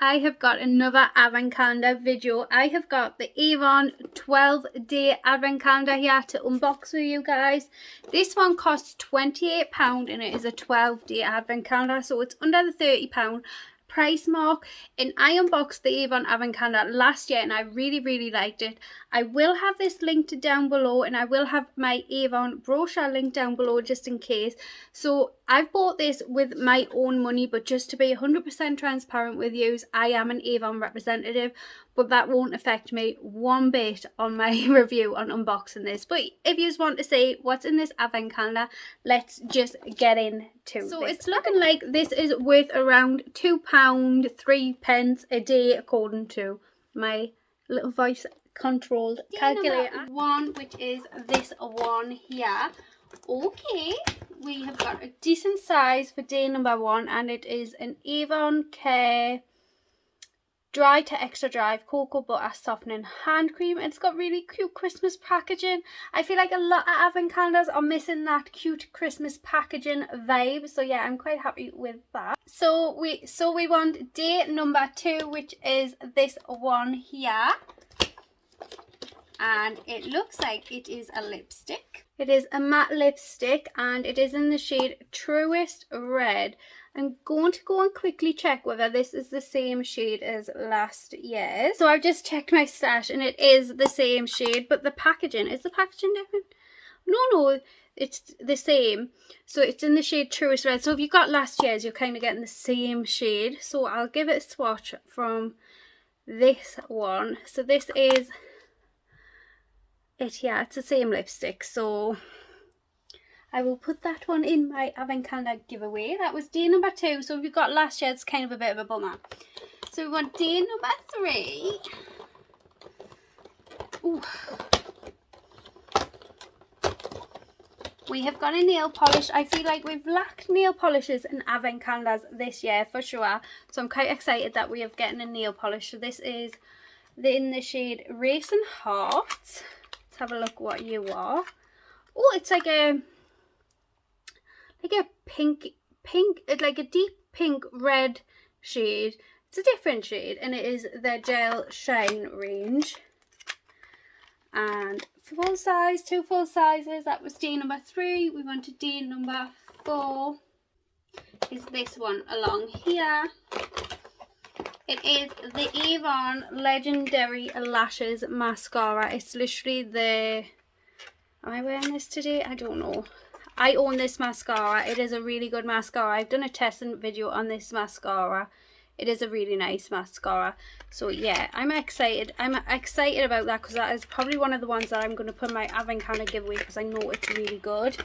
I have got another advent calendar video. I have got the Avon 12-day advent calendar here to unbox for you guys. This one costs £28 and it is a 12-day advent calendar, so it's under the £30 price mark. And I unboxed the Avon advent calendar last year and I really liked it. I will have this linked down below, and I will have my Avon brochure linked down below just in case. So I've bought this with my own money, but just to be 100% transparent with you, I am an Avon representative, but that won't affect me one bit on my review on unboxing this. But if you just want to see what's in this advent calendar, let's just get into it. So it's looking like this is worth around £2, 3 pence a day, according to my little voice controlled calculator. Number 1, which is this one here. Okay, we have got a decent size for day number 1, and it is an Avon Care Dry to Extra Dry Cocoa Butter Softening Hand Cream. It's got really cute Christmas packaging. I feel like a lot of advent calendars are missing that cute Christmas packaging vibe, so yeah, I'm quite happy with that. So we want day number 2, which is this one here. And it looks like it is a lipstick. It is a matte lipstick and it is in the shade Truest Red. I'm going to go and quickly check whether this is the same shade as last year's. So I've just checked my stash and it is the same shade, but the packaging, is the packaging different? No, it's the same. So it's in the shade Truest Red. So if you got last year's, you're kind of getting the same shade. So I'll give it a swatch from this one. So this is it. Yeah, it's the same lipstick, so I will put that one in my advent calendar giveaway. That was day number 2, so if you got last year, it's kind of a bit of a bummer. So we want day number 3. Ooh. We have got a nail polish. I feel like we've lacked nail polishes and advent calendars this year for sure, so I'm quite excited that we are getting a nail polish. So this is in the shade Racing Heart. Let's have a look what you are. Oh, it's like a pink, like a deep pink red shade. It's a different shade and it is the Gel Shine range. And full size, 2 full sizes. That was day number 3. We went to day number 4. Is this one along here. It is the Avon Legendary Lashes Mascara. It's literally the... Am I wearing this today? I don't know. I own this mascara. It is a really good mascara. I've done a testing video on this mascara. It is a really nice mascara. So yeah, I'm excited. I'm excited about that because that is probably one of the ones that I'm going to put in my advent calendar giveaway because I know it's really good.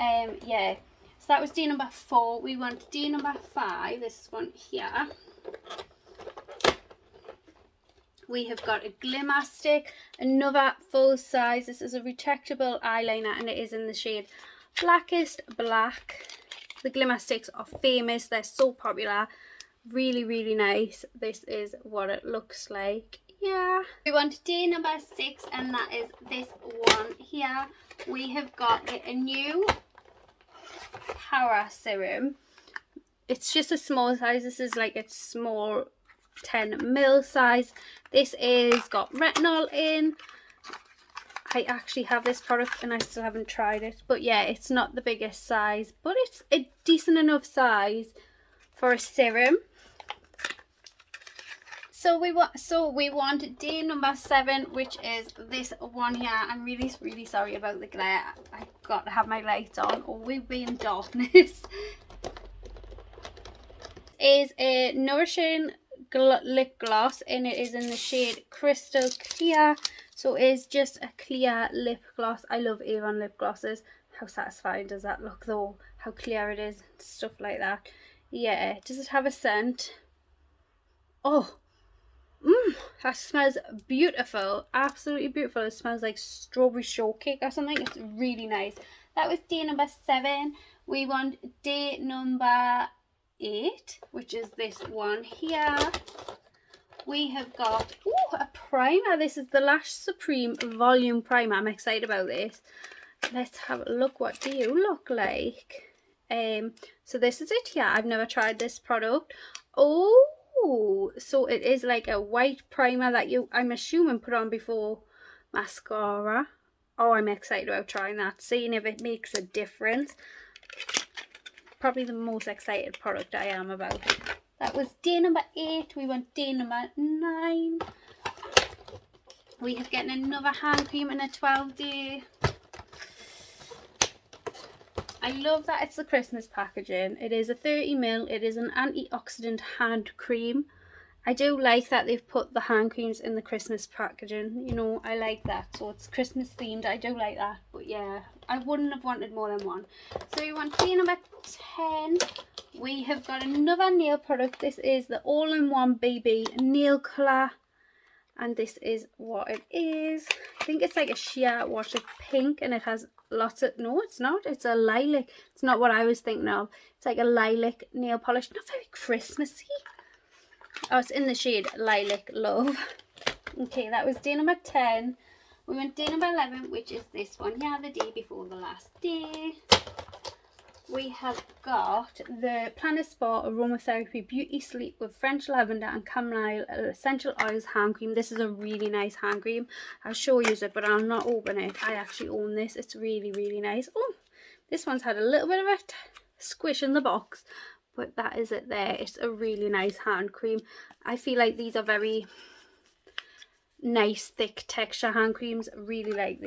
Yeah. So that was day number 4. We want day number 5. This one here. We have got a glimmer stick, another full size. This is a retractable eyeliner and it is in the shade Blackest Black. The glimmer sticks are famous. They're so popular. Really nice. This is what it looks like. Yeah. We want day number 6 and that is this one here. We have got a new Power Serum. It's just a small size. This is like a small 10ml size. This is got retinol in. I actually have this product and I still haven't tried it, but yeah, it's not the biggest size, but it's a decent enough size for a serum. So we want day number 7, which is this one here. I'm really sorry about the glare. I've got to have my lights on or we'll be in darkness. Is a nourishing lip gloss and it is in the shade Crystal Clear. So it is just a clear lip gloss. I love Avon lip glosses. How satisfying does that look though? How clear it is, stuff like that. Yeah, does it have a scent? Oh, that smells beautiful. Absolutely beautiful. It smells like strawberry shortcake or something. It's really nice. That was day number 7. We want day number 8, which is this one here. We have got a primer. This is the Lash Supreme Volume Primer. I'm excited about this. Let's have a look. What do you look like? So this is it here. I've never tried this product. Oh, Oh, so it is like a white primer that you, I'm assuming, put on before mascara. Oh, I'm excited about trying that, seeing if it makes a difference. Probably the most excited product I am about. That was day number 8. We went day number 9. We have getting another hand cream in a 12-day. I love that it's the Christmas packaging. It is a 30ml. It is an antioxidant hand cream. I do like that they've put the hand creams in the Christmas packaging. You know, I like that. So it's Christmas themed. I do like that. But yeah, I wouldn't have wanted more than one. So we want day number 10. We have got another nail product. This is the all-in-one BB nail colour. And this is what it is. I think it's like a sheer wash of pink, and it has lots of, no it's not, it's a lilac. It's not what I was thinking of. It's like a lilac nail polish, not very Christmassy. Oh, it's in the shade Lilac Love. Okay, that was day number 10. We went day number 11, which is this one here, the day before the last day. We have got the Planet Spa Aromatherapy Beauty Sleep with French Lavender and Chamomile Essential Oils Hand Cream. This is a really nice hand cream. I'll show you it, but I'll not open it. I actually own this. It's really, really nice. Oh, this one's had a little bit of a squish in the box, but that is it there. It's a really nice hand cream. I feel like these are very nice, thick texture hand creams. Really like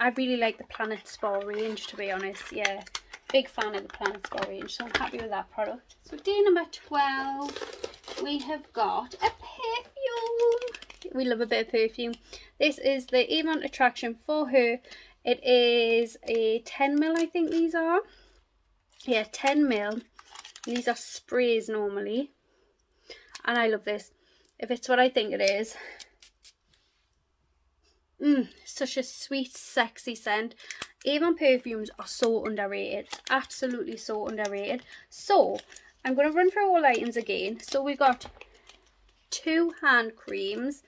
I really like the Planet Spa range, to be honest. Yeah. Big fan of the Planet Spa range, so I'm happy with that product. So day number 12, we have got a perfume. We love a bit of perfume. This is the Avon Attraction for Her. It is a 10ml, I think these are. Yeah, 10ml. These are sprays normally. And I love this. If it's what I think it is. Such a sweet, sexy scent. Avon perfumes are so underrated, absolutely so underrated. So I'm going to run through all items again. So we've got 2 hand creams,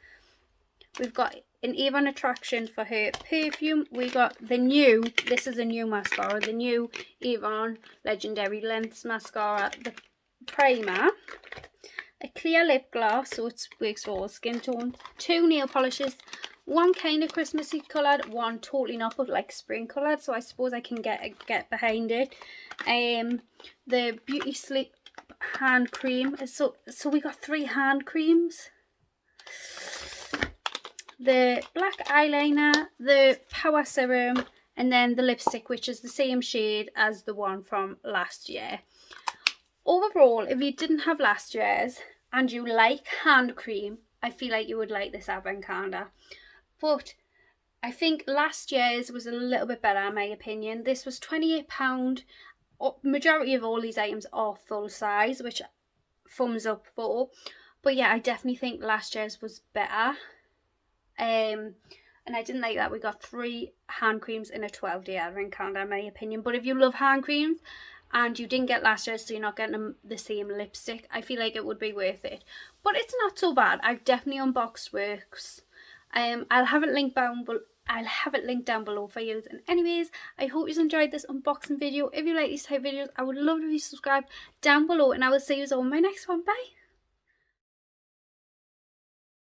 we've got an Avon Attraction for Her perfume, we got the new, this is a new mascara, the new Avon Legendary Lengths mascara, the primer, a clear lip gloss, so it works for all skin tones, 2 nail polishes, one kind of Christmassy coloured, one totally not, but like spring coloured, so I suppose I can get behind it. The Beauty Sleep hand cream. So we got 3 hand creams. The black eyeliner, the power serum, and then the lipstick, which is the same shade as the one from last year. Overall, if you didn't have last year's and you like hand cream, I feel like you would like this Avon Calendar. But I think last year's was a little bit better in my opinion. This was £28. Majority of all these items are full size, which thumbs up for. But yeah, I definitely think last year's was better. And I didn't like that we got 3 hand creams in a 12-day Avon Calendar in my opinion. But if you love hand creams and you didn't get last year's, so you're not getting the same lipstick, I feel like it would be worth it. But it's not so bad. I've definitely unboxed Works. I'll have it linked down below for you. And anyways, I hope you enjoyed this unboxing video. If you like these type of videos, I would love if you subscribe down below, and I will see you all in my next one. Bye.